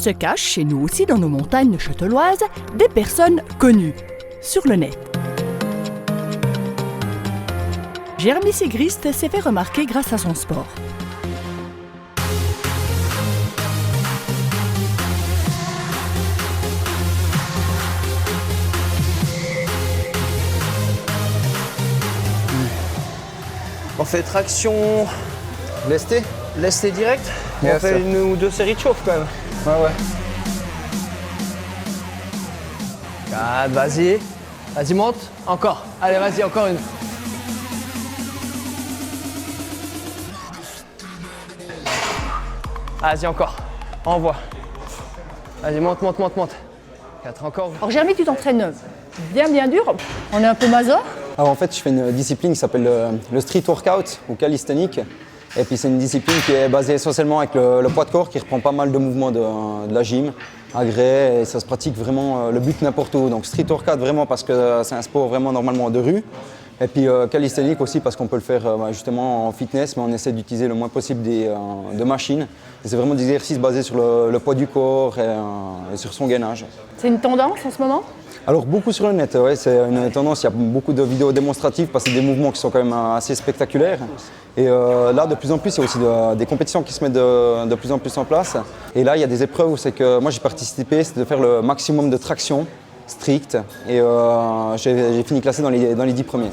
se cachent chez nous aussi dans nos montagnes châteloises des personnes connues sur le net. Jérémy Sigrist s'est fait remarquer grâce à son sport. On fait traction Lesté? lesté direct. Yes, on fait sir. une ou deux séries de chauffe quand même. Ouais. 4, vas-y. Vas-y, monte. Encore. Allez, vas-y, encore une. Vas-y, encore. Envoie. Vas-y, monte. 4 encore. Alors Jérémy, tu t'entraînes bien dur. On est un peu maso. Alors en fait, je fais une discipline qui s'appelle le street workout ou calisthenique. Et puis c'est une discipline qui est basée essentiellement avec le poids de corps, qui reprend pas mal de mouvements de la gym, agrès, et ça se pratique vraiment le but n'importe où. Donc street workout vraiment parce que c'est un sport vraiment normalement de rue. Et puis calisthenique aussi parce qu'on peut le faire justement en fitness, mais on essaie d'utiliser le moins possible de machines. Et c'est vraiment des exercices basés sur le poids du corps et sur son gainage. C'est une tendance en ce moment? Alors beaucoup sur le net, ouais, c'est une tendance, il y a beaucoup de vidéos démonstratives parce que c'est des mouvements qui sont quand même assez spectaculaires. Et là, de plus en plus, il y a aussi des compétitions qui se mettent de plus en plus en place. Et là, il y a des épreuves où c'est que moi j'ai participé, c'est de faire le maximum de traction stricte. Et j'ai fini classé dans les 10 premiers.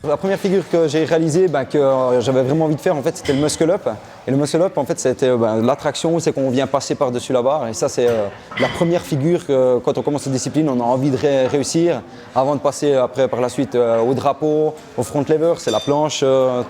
La première figure que j'ai réalisée, que j'avais vraiment envie de faire, en fait, c'était le muscle up. Et le muscle up, en fait, c'était l'attraction, c'est qu'on vient passer par-dessus la barre. Et ça, c'est la première figure que, quand on commence cette discipline, on a envie de réussir avant de passer après, par la suite au drapeau, au front lever, c'est la planche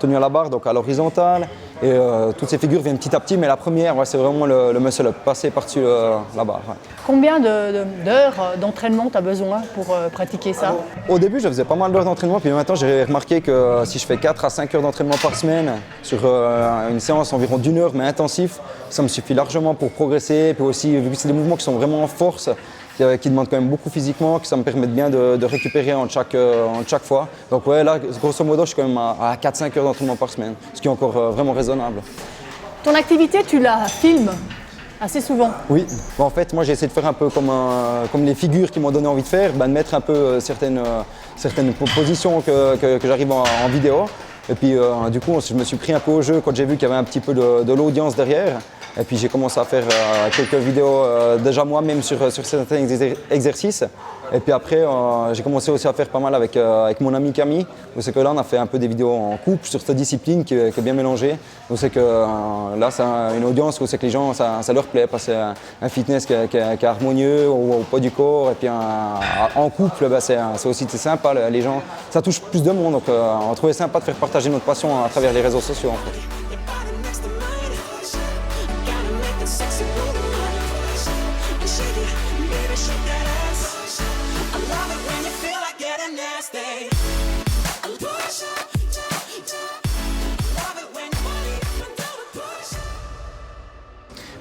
tenue à la barre, donc à l'horizontale. Et toutes ces figures viennent petit à petit, mais la première, c'est vraiment le muscle up, passer par-dessus la barre. Ouais. Combien d'heures d'entraînement tu as besoin pour pratiquer ça? Au début, je faisais pas mal d'heures d'entraînement, puis maintenant, j'ai remarqué que si je fais 4 à 5 heures d'entraînement par semaine sur une séance environ d'1 heure, mais intensif, ça me suffit largement pour progresser. Puis aussi, vu que c'est des mouvements qui sont vraiment en force, qui demandent quand même beaucoup physiquement, que ça me permet bien de récupérer en chaque fois. Donc ouais, là, grosso modo, je suis quand même à 4-5 heures d'entraînement par semaine, ce qui est encore vraiment raisonnable. Ton activité, tu la filmes assez souvent? Oui, en fait, moi j'ai essayé de faire un peu comme les figures qui m'ont donné envie de faire, de mettre un peu certaines positions que j'arrive en vidéo. Et puis du coup, je me suis pris un peu au jeu quand j'ai vu qu'il y avait un petit peu de l'audience derrière. Et puis j'ai commencé à faire quelques vidéos déjà moi-même sur certains exercices. Et puis après, j'ai commencé aussi à faire pas mal avec mon ami Camille. C'est que là, on a fait un peu des vidéos en couple sur cette discipline qui est bien mélangée. C'est que là, c'est une audience où c'est que les gens, ça leur plaît. Parce que c'est un fitness qui est harmonieux au poids du corps. Et puis en couple, c'est aussi sympa. Les gens, ça touche plus de monde. Donc on trouvait sympa de faire partager notre passion à travers les réseaux sociaux. En fait.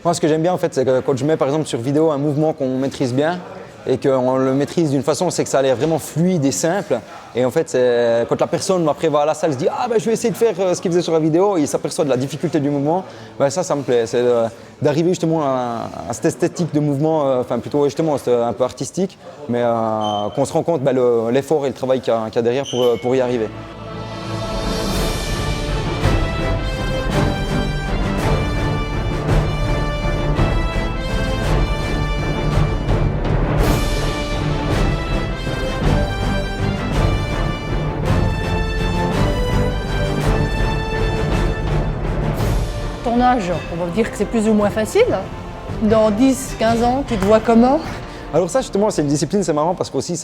Moi, ce que j'aime bien, en fait, c'est que quand je mets par exemple sur vidéo un mouvement qu'on maîtrise bien et qu'on le maîtrise d'une façon, c'est que ça a l'air vraiment fluide et simple. Et en fait, quand la personne après va à la salle, se dit « Ah, je vais essayer de faire ce qu'il faisait sur la vidéo » et il s'aperçoit de la difficulté du mouvement, ça me plaît. C'est d'arriver justement à cette esthétique de mouvement, plutôt justement c'est un peu artistique, mais qu'on se rend compte l'effort et le travail qu'il y a derrière pour y arriver. Ton âge, on va dire que c'est plus ou moins facile. Dans 10-15 ans, tu te vois comment? Alors ça justement c'est une discipline, c'est marrant parce qu'aussi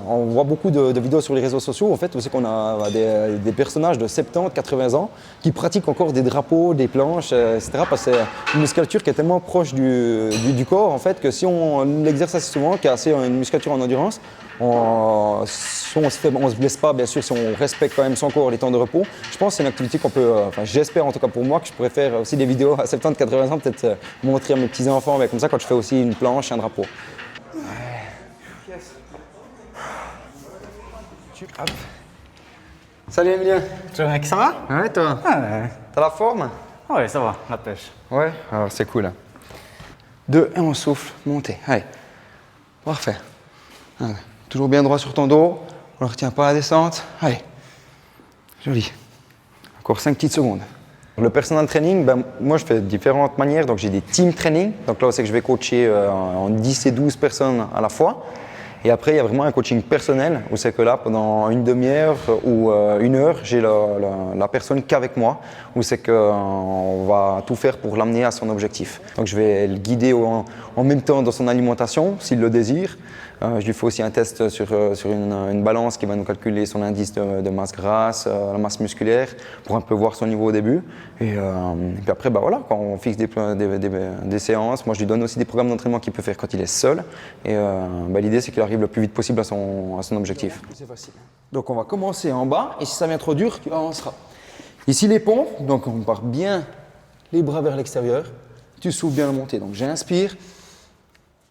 on voit beaucoup de vidéos sur les réseaux sociaux en fait où c'est qu'on a des personnages de 70-80 ans qui pratiquent encore des drapeaux, des planches, etc. Parce que c'est une musculature qui est tellement proche du corps en fait que si on l'exerce assez souvent, qui a assez une musculature en endurance, on se blesse pas bien sûr si on respecte quand même son corps, les temps de repos. Je pense que c'est une activité qu'on peut, j'espère en tout cas pour moi que je pourrais faire aussi des vidéos à 70-80 ans, peut-être montrer à mes petits enfants, comme ça quand je fais aussi une planche, un drapeau. Hop. Salut Emilien. Ciao mec, ça va? Ouais, toi? Ouais. T'as la forme? Ouais, ça va, la pêche. Ouais, alors c'est cool. 2 et on souffle, montez. Allez. Parfait. Allez. Toujours bien droit sur ton dos. On ne retient pas la descente. Allez. Joli. Encore 5 petites secondes. Le personal training, ben, moi je fais de différentes manières. Donc j'ai des team training. Donc là, c'est que je vais coacher en 10 et 12 personnes à la fois. Et après, il y a vraiment un coaching personnel où c'est que là, pendant une demi-heure ou 1 heure, j'ai la personne qu'avec moi, où c'est qu'on va tout faire pour l'amener à son objectif. Donc je vais le guider en même temps dans son alimentation, s'il le désire. Je lui fais aussi un test sur une balance qui va nous calculer son indice de masse grasse, la masse musculaire, pour un peu voir son niveau au début. Et puis après, bah voilà, quand on fixe des séances, moi je lui donne aussi des programmes d'entraînement qu'il peut faire quand il est seul. Et bah, l'idée, c'est qu'il arrive le plus vite possible à son objectif. C'est facile. Donc on va commencer en bas, et si ça vient trop dur, tu avanceras. Ici les pompes, donc on part bien les bras vers l'extérieur. Tu souffles bien la montée, donc j'inspire.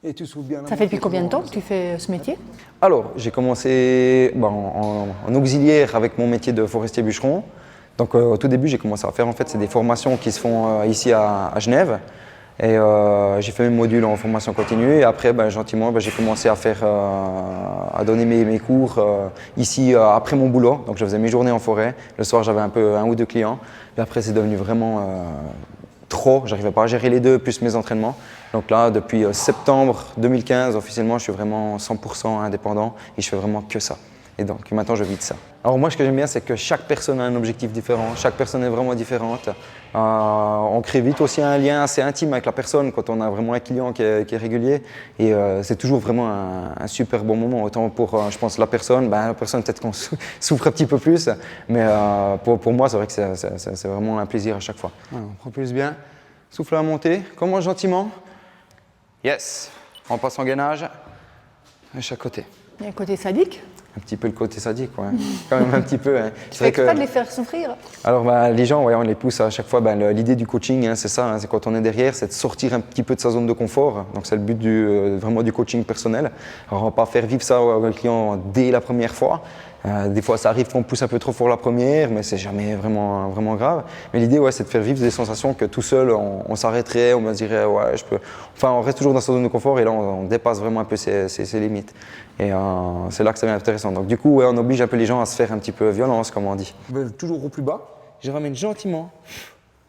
Et tu souffles bien la Ça fait depuis combien de temps que tu fais ce métier? Alors, j'ai commencé en auxiliaire avec mon métier de forestier bûcheron. Donc au tout début, j'ai commencé à faire, en fait, c'est des formations qui se font ici à Genève. Et j'ai fait mes modules en formation continue. Et après, gentiment, j'ai commencé à donner mes cours ici après mon boulot. Donc je faisais mes journées en forêt. Le soir, j'avais un ou deux clients. Et après, c'est devenu vraiment trop. J'arrivais pas à gérer les deux, plus mes entraînements. Donc là, depuis septembre 2015, officiellement, je suis vraiment 100% indépendant et je fais vraiment que ça. Et donc maintenant, je vis de ça. Alors moi, ce que j'aime bien, c'est que chaque personne a un objectif différent. Chaque personne est vraiment différente. On crée vite aussi un lien assez intime avec la personne quand on a vraiment un client qui est régulier. Et c'est toujours vraiment un super bon moment. Autant pour, je pense, la personne peut-être qu'on souffre un petit peu plus. Mais pour moi, c'est vrai que c'est vraiment un plaisir à chaque fois. Alors, on propulse bien. Souffle à monter. Commence gentiment. Yes. On passe en gainage. À chaque côté. Il y a un côté sadique. Un petit peu le côté sadique, ouais. Quand même un petit peu. Hein. Tu fais exprès de les faire souffrir. Alors les gens, on les pousse à chaque fois. L'idée du coaching, c'est ça, c'est quand on est derrière, c'est de sortir un petit peu de sa zone de confort. Donc c'est le but vraiment du coaching personnel. Alors on ne va pas faire vivre ça au client dès la première fois. Des fois, ça arrive qu'on pousse un peu trop fort la première, mais c'est jamais vraiment, vraiment grave. Mais l'idée, c'est de faire vivre des sensations que tout seul, on s'arrêterait, on me dirait, ouais, je peux. Enfin, on reste toujours dans sa zone de confort et là, on dépasse vraiment un peu ses limites. Et c'est là que ça devient intéressant. Donc, du coup, on oblige un peu les gens à se faire un petit peu violence, comme on dit. Toujours au plus bas, je ramène gentiment.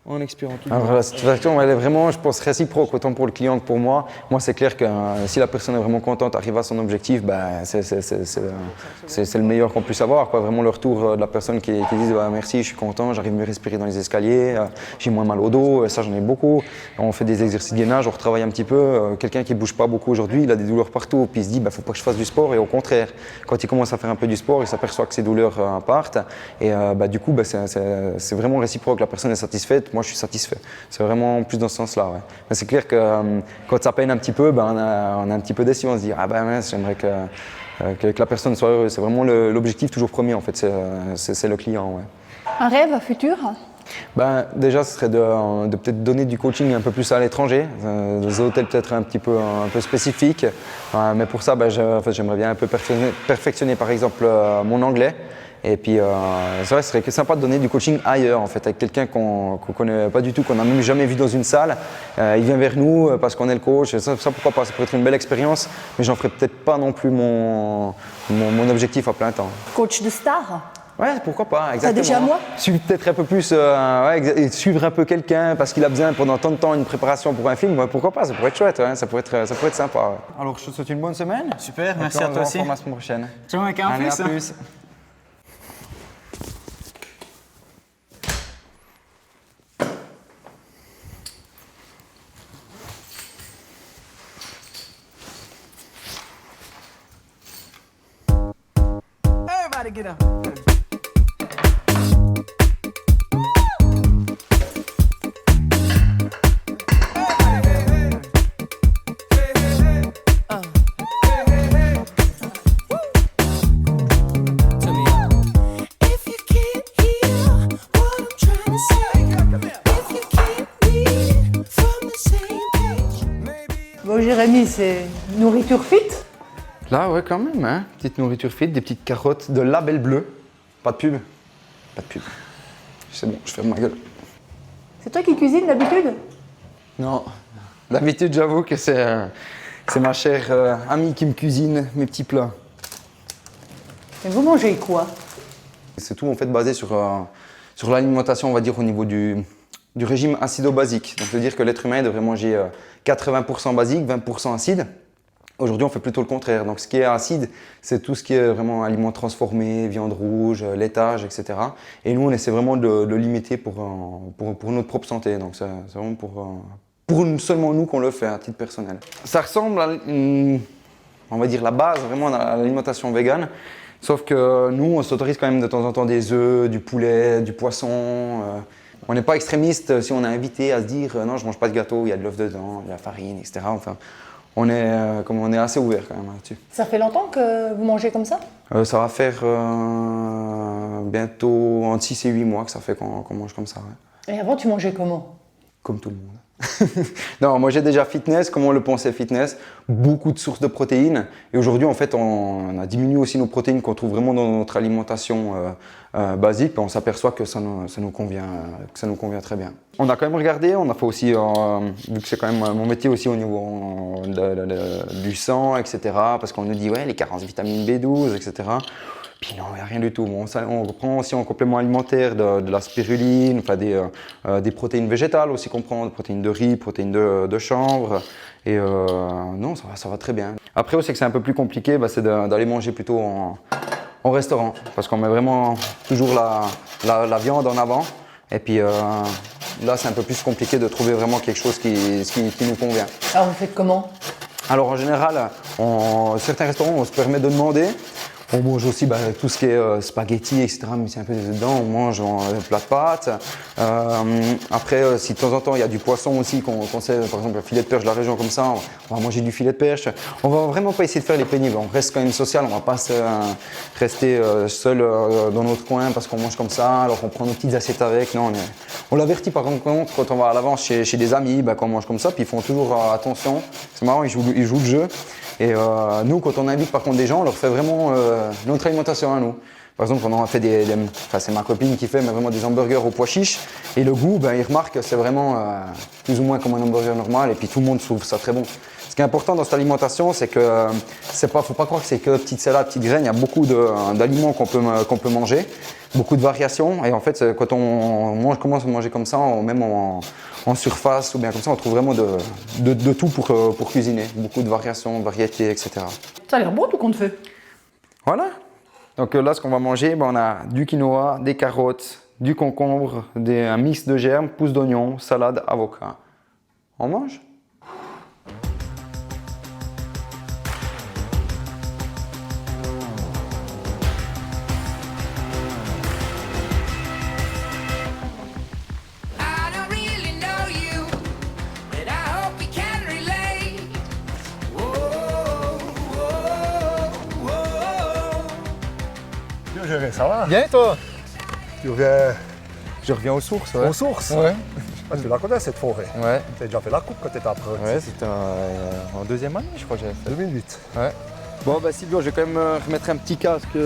En expirant tout. Alors la satisfaction, elle est vraiment, je pense, réciproque, autant pour le client que pour moi. Moi, c'est clair que si la personne est vraiment contente, arrive à son objectif, c'est le meilleur qu'on puisse avoir. Quoi. Vraiment le retour de la personne qui dit merci, je suis content, j'arrive mieux à respirer dans les escaliers, j'ai moins mal au dos, ça j'en ai beaucoup. On fait des exercices de gainage, on retravaille un petit peu. Quelqu'un qui ne bouge pas beaucoup aujourd'hui, il a des douleurs partout, puis il se dit, faut pas que je fasse du sport. Et au contraire, quand il commence à faire un peu du sport, il s'aperçoit que ses douleurs partent. Et du coup, c'est vraiment réciproque, la personne est satisfaite. Moi, je suis satisfait. C'est vraiment plus dans ce sens-là. Ouais. Mais c'est clair que quand ça peine un petit peu, on a un petit peu déçu. On se dit mince, j'aimerais que la personne soit heureuse. C'est vraiment l'objectif toujours premier en fait. C'est le client. Ouais. Un rêve futur? Déjà, ce serait de peut-être donner du coaching un peu plus à l'étranger, des hôtels peut-être un peu spécifiques. Mais pour ça, j'aimerais bien un peu perfectionner par exemple mon anglais. Et puis, c'est vrai, ce serait sympa de donner du coaching ailleurs, en fait, avec quelqu'un qu'on ne connaît pas du tout, qu'on n'a même jamais vu dans une salle. Il vient vers nous parce qu'on est le coach. Ça, pourquoi pas? Ça pourrait être une belle expérience, mais j'en ferai peut-être pas non plus mon objectif à plein temps. Coach de star? Ouais, pourquoi pas, exactement. Déjà moi? Suivre peut-être un peu plus, et suivre un peu quelqu'un parce qu'il a besoin pendant tant de temps une préparation pour un film, pourquoi pas, ça pourrait être chouette, ça pourrait être sympa. Ouais. Alors, je te souhaite une bonne semaine. Super, merci à toi aussi. On se revoit la semaine prochaine. Ciao mec, à plus. Everybody get up. Bon, Jérémy, c'est nourriture fit? Là, ouais, quand même, hein. Petite nourriture fit, des petites carottes de Label Bleu. Pas de pub. pas de pub. C'est bon, je ferme ma gueule. C'est toi qui cuisines d'habitude? Non, d'habitude j'avoue que c'est ma chère amie qui me cuisine mes petits plats. Et vous mangez quoi? C'est tout en fait basé sur l'alimentation, on va dire au niveau du régime acido-basique. Donc, c'est-à-dire que l'être humain devrait manger 80% basique, 20% acide. Aujourd'hui, on fait plutôt le contraire. Donc, ce qui est acide, c'est tout ce qui est vraiment aliments transformés, viande rouge, laitage, etc. Et nous, on essaie vraiment de le limiter pour notre propre santé. Donc, c'est vraiment seulement nous qu'on le fait à titre personnel. Ça ressemble à, on va dire, la base vraiment à l'alimentation végane. Sauf que nous, on s'autorise quand même de temps en temps des œufs, du poulet, du poisson. On n'est pas extrémiste si on est invité à se dire non, je mange pas de gâteau, il y a de l'œuf dedans, il y a de la farine, etc. Enfin, on est assez ouvert quand même là-dessus. Ça fait longtemps que vous mangez comme ça? Ça va faire bientôt entre 6 et 8 mois que ça fait qu'on mange comme ça. Ouais. Et avant, tu mangeais comment? Comme tout le monde. Non, moi j'ai déjà fitness, comme on le pensait fitness, beaucoup de sources de protéines. Et aujourd'hui, en fait, on a diminué aussi nos protéines qu'on trouve vraiment dans notre alimentation basique. Et on s'aperçoit que ça nous convient très bien. On a quand même regardé, on a fait aussi, vu que c'est quand même mon métier aussi au niveau du sang, etc. Parce qu'on nous dit, ouais, les carences vitamine B12, etc. Puis non, il n'y a rien du tout. Bon, on prend aussi en complément alimentaire de la spiruline, enfin des protéines végétales aussi qu'on prend, des protéines de riz, protéines de chanvre. Et non, ça va très bien. Après aussi que c'est un peu plus compliqué, c'est d'aller manger plutôt en restaurant. Parce qu'on met vraiment toujours la viande en avant. Et puis là, c'est un peu plus compliqué de trouver vraiment quelque chose qui nous convient. Alors vous faites comment? Alors en général, certains restaurants, on se permet de demander. On mange aussi tout ce qui est spaghetti, etc. Mais c'est un peu dedans, on mange un plat de pâtes. Après, si de temps en temps il y a du poisson aussi, qu'on sait, par exemple, le filet de perche de la région comme ça, on va manger du filet de perche. On va vraiment pas essayer de faire les pénibles. On reste quand même social, on va pas rester seul dans notre coin parce qu'on mange comme ça, alors on prend nos petites assiettes avec. Non, on l'avertit par contre quand on va à l'avance chez des amis, quand on mange comme ça, puis ils font toujours attention. C'est marrant, ils jouent le jeu. Et nous, quand on invite par contre des gens, on leur fait vraiment notre alimentation à nous. Par exemple, on a fait c'est ma copine qui fait mais vraiment des hamburgers au pois chiches. Et le goût, il remarque que c'est vraiment plus ou moins comme un hamburger normal. Et puis tout le monde trouve ça très bon. Ce qui est important dans cette alimentation, c'est que faut pas croire que c'est que petites salades, petites graines. Il y a beaucoup d'aliments qu'on peut manger, beaucoup de variations. Et en fait, quand on commence à manger comme ça, même en surface ou bien comme ça, on trouve vraiment de tout pour cuisiner. Beaucoup de variations, de variétés, etc. Ça a l'air bon tout qu'on te fait. Voilà. Donc là, ce qu'on va manger, on a du quinoa, des carottes, du concombre, un mix de germes, pousses d'oignon, salade, avocat. On mange? Ça va? Bien et toi? Tu reviens Je reviens aux sources, ouais. aux sources? Ouais. Ah, tu la connais cette forêt? Ouais. Tu as déjà fait la coupe quand tu étais après? Ouais, c'était en deuxième année, je crois que j'avais fait. 2008. Ouais. Bon, Sylvio, je vais quand même remettre un petit casque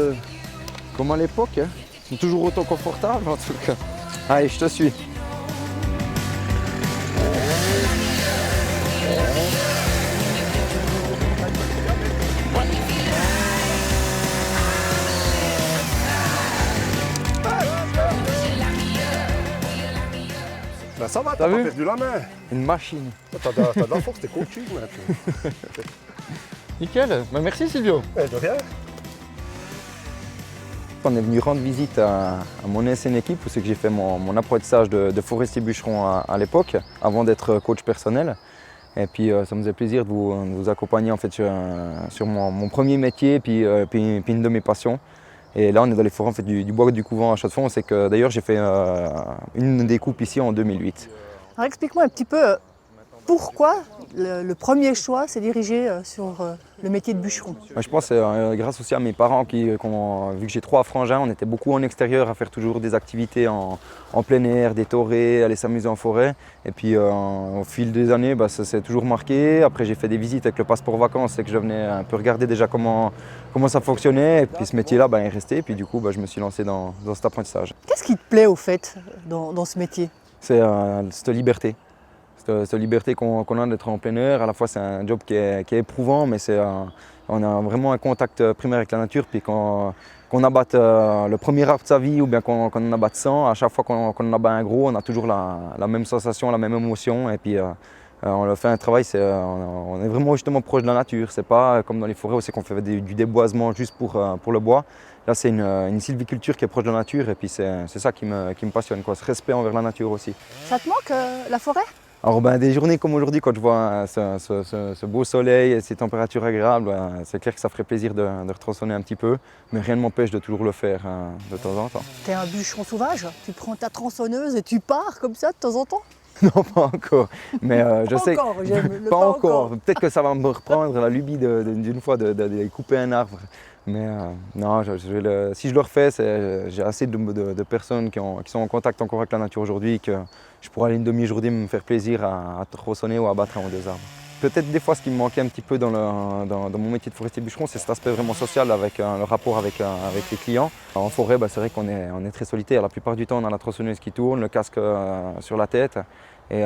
comme à l'époque. Hein. C'est toujours autant confortable en tout cas. Allez, je te suis. Ben, ça va, T'as t'as pas vu? perdu la main. Une machine. T'as de la force, t'es coaché maintenant. Nickel. Bah, merci Silvio. Eh, de rien. On est venu rendre visite à mon ancienne équipe où c'est que j'ai fait mon apprentissage de forestier bûcheron à l'époque, avant d'être coach personnel. Et puis ça me faisait plaisir de vous accompagner en fait sur mon premier métier, puis une de mes passions. Et là on est dans les forêts en fait, du bois du couvent à Chaux-de-Fonds. C'est que d'ailleurs j'ai fait une découpe ici en 2008. Alors explique-moi un petit peu pourquoi le premier choix s'est dirigé sur le métier de bûcheron? Je pense que c'est grâce aussi à mes parents vu que j'ai 3 frangins, on était beaucoup en extérieur à faire toujours des activités en plein air, des taurées, aller s'amuser en forêt. Et puis au fil des années, ça s'est toujours marqué. Après j'ai fait des visites avec le passeport vacances et que je venais un peu regarder déjà comment ça fonctionnait. Et puis ce métier-là est resté. Et puis du coup je me suis lancé dans cet apprentissage. Qu'est-ce qui te plaît au fait dans ce métier? C'est cette liberté. Cette liberté qu'on a d'être en plein air. À la fois c'est un job qui est éprouvant, mais on a vraiment un contact primaire avec la nature. Puis qu'on abatte le premier arbre de sa vie ou bien qu'on en abatte 100, à chaque fois qu'on en abat un gros, on a toujours la même sensation, la même émotion. Et puis on fait un travail, on est vraiment justement proche de la nature. C'est pas comme dans les forêts où c'est qu'on fait du déboisement juste pour le bois. Là c'est une sylviculture qui est proche de la nature et puis c'est ça qui me passionne, quoi. Ce respect envers la nature aussi. Ça te manque la forêt? Alors des journées comme aujourd'hui, quand je vois ce beau soleil et ces températures agréables, c'est clair que ça ferait plaisir de retronçonner un petit peu, mais rien ne m'empêche de toujours le faire de temps en temps. T'es un bûcheron sauvage? Tu prends ta tronçonneuse et tu pars comme ça de temps en temps? Non, pas encore, mais je sais Encore, j'aime le pas encore. Peut-être que ça va me reprendre la lubie d'une fois de couper un arbre. Mais non, si je le refais, j'ai assez de personnes qui sont en contact encore avec la nature aujourd'hui que je pourrais aller une demi-journée me faire plaisir à tronçonner ou à abattre un ou deux arbres. Peut-être des fois ce qui me manquait un petit peu dans mon métier de forestier bûcheron, c'est cet aspect vraiment social avec le rapport avec les clients. En forêt, c'est vrai qu'on est très solitaire. La plupart du temps, on a la tronçonneuse qui tourne, le casque sur la tête. Et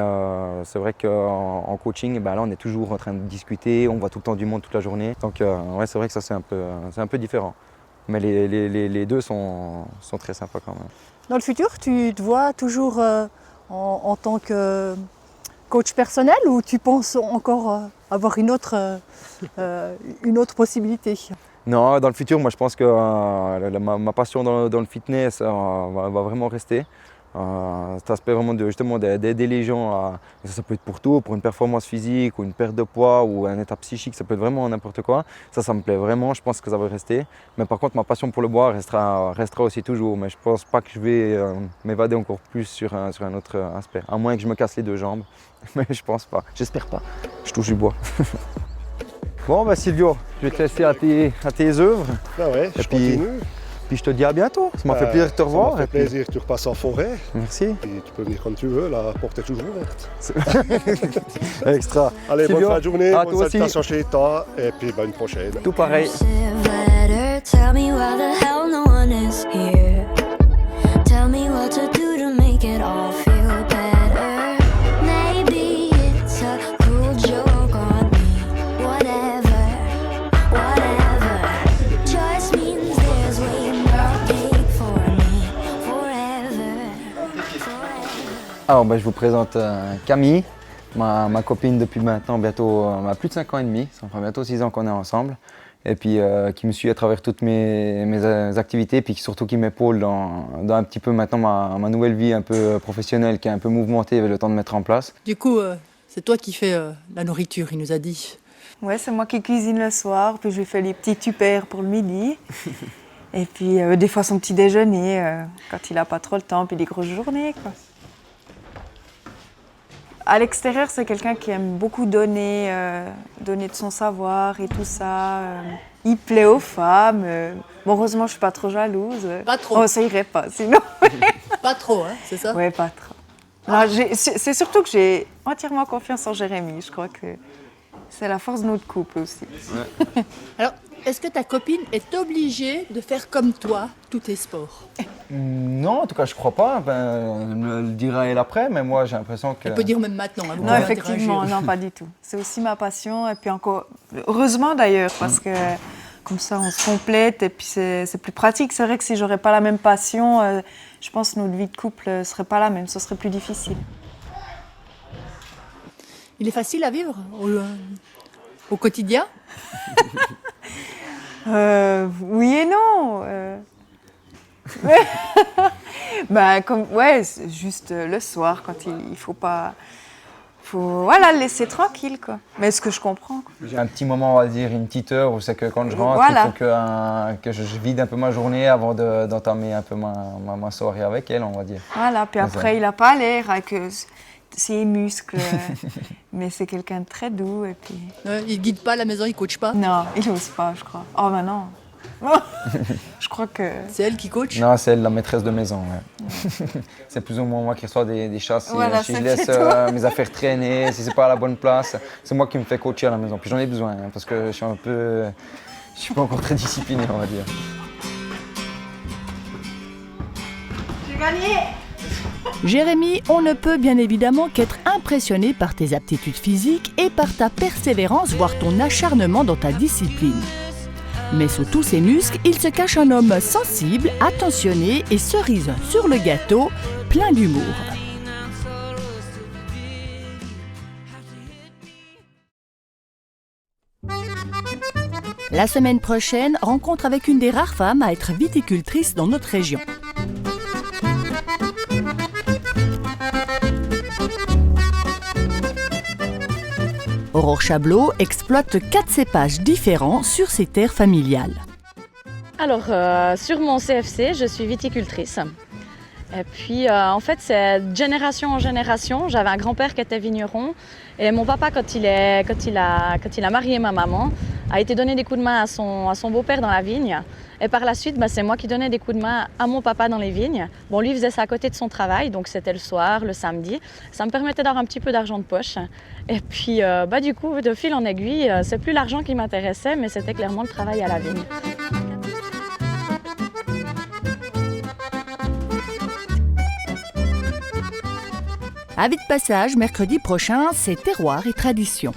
c'est vrai qu'en coaching, là, on est toujours en train de discuter, on voit tout le temps du monde toute la journée. Donc ouais, c'est vrai que ça c'est un peu différent. Mais les deux sont très sympas quand même. Dans le futur, tu te vois toujours en tant que coach personnel ou tu penses encore avoir une autre possibilité? Non, dans le futur, moi je pense que ma passion dans le fitness va vraiment rester. Cet aspect vraiment d'aider les gens, ça peut être pour tout, pour une performance physique ou une perte de poids ou un état psychique, ça peut être vraiment n'importe quoi. Ça me plaît vraiment, je pense que ça va rester. Mais par contre, ma passion pour le bois restera aussi toujours. Mais je pense pas que je vais m'évader encore plus sur un autre aspect. À moins que je me casse les 2 jambes. Mais je pense pas, j'espère pas. Je touche du bois. Bon, Silvio, je vais te laisser à tes œuvres. Ah ouais, je continue. Puis je te dis à bientôt, ça m'a fait plaisir de te revoir. Ça m'a fait plaisir, tu repasses en forêt. Merci. Et tu peux venir quand tu veux, la porte est toujours ouverte. Extra. Allez, Silvio, bonne fin de journée, à bonne toi aussi. salutation chez toi, et puis une prochaine. Tout pareil. Tell me why the hell no one is here. Tell me what to do to make it all feel better. Maybe it's a cruel joke on me. Whatever, whatever. Just means there's way more cake for me. Forever, forever. Alors je vous présente Camille, ma copine depuis maintenant bientôt plus de 5 ans et demi. Ça fait bientôt 6 ans qu'on est ensemble. Et puis qui me suit à travers toutes mes activités, puis surtout qui m'épaule dans un petit peu maintenant ma nouvelle vie un peu professionnelle qui est un peu mouvementée avec le temps de mettre en place. Du coup, c'est toi qui fais la nourriture, il nous a dit. Ouais, c'est moi qui cuisine le soir, puis je lui fais les petits tupperwares pour le midi. Et puis des fois son petit déjeuner, quand il n'a pas trop le temps, puis des grosses journées, quoi. À l'extérieur, c'est quelqu'un qui aime beaucoup donner de son savoir et tout ça. Il plaît aux femmes. Bon, heureusement, je ne suis pas trop jalouse. Pas trop. Oh, ça irait pas, sinon. Pas trop, hein, c'est ça? Ouais, pas trop. Non, c'est surtout que j'ai entièrement confiance en Jérémy. Je crois que c'est la force de notre couple aussi. Ouais. Alors, est-ce que ta copine est obligée de faire comme toi tous tes sports? Non, en tout cas, je crois pas. Elle me le dira elle après, mais moi, j'ai l'impression que... Elle peut dire même maintenant. Hein, vous Non, pouvez effectivement, interagir. non, pas du tout. C'est aussi ma passion. Et puis encore, heureusement d'ailleurs, parce que comme ça, on se complète et puis c'est plus pratique. C'est vrai que si j'aurais pas la même passion, je pense que notre vie de couple serait pas la même. Ce serait plus difficile. Il est facile à vivre au quotidien? Oui et non. C'est juste le soir quand il faut pas, voilà, le laisser tranquille, quoi. Mais ce que je comprends, quoi. J'ai un petit moment, on va dire, une petite heure où c'est que quand je rentre, Voilà. il faut que je vide un peu ma journée avant d'entamer un peu ma soirée avec elle, on va dire. Voilà. Puis C'est après, ça. il a pas l'air que ses muscles. Mais c'est quelqu'un de très doux. Et puis... Il ne guide pas à la maison, il ne coach pas. Non, il n'ose pas, je crois. Oh, ben non. Je crois que... C'est elle qui coach? Non, c'est elle la maîtresse de maison. Ouais. C'est plus ou moins moi qui reçois des chats. Si, Voilà, si je c'est laisse toi. mes affaires traîner, si c'est pas à la bonne place, c'est moi qui me fais coacher à la maison. Puis j'en ai besoin hein, parce que je suis pas encore très discipliné, on va dire. J'ai gagné! Jérémy, on ne peut bien évidemment qu'être impressionné par tes aptitudes physiques et par ta persévérance, voire ton acharnement dans ta discipline. Mais sous tous ces muscles, il se cache un homme sensible, attentionné et cerise sur le gâteau, plein d'humour. La semaine prochaine, rencontre avec une des rares femmes à être viticultrice dans notre région. Aurore Chablot exploite 4 cépages différents sur ses terres familiales. Alors, sur mon CFC, je suis viticultrice. Et puis, en fait, c'est de génération en génération. J'avais un grand-père qui était vigneron. Et mon papa, quand il a marié ma maman, a été donner des coups de main à son beau-père dans la vigne. Et par la suite, c'est moi qui donnais des coups de main à mon papa dans les vignes. Bon, lui faisait ça à côté de son travail, donc c'était le soir, le samedi. Ça me permettait d'avoir un petit peu d'argent de poche. Et puis, du coup, de fil en aiguille, c'est plus l'argent qui m'intéressait, mais c'était clairement le travail à la vigne. Avis de passage, mercredi prochain, c'est terroir et tradition.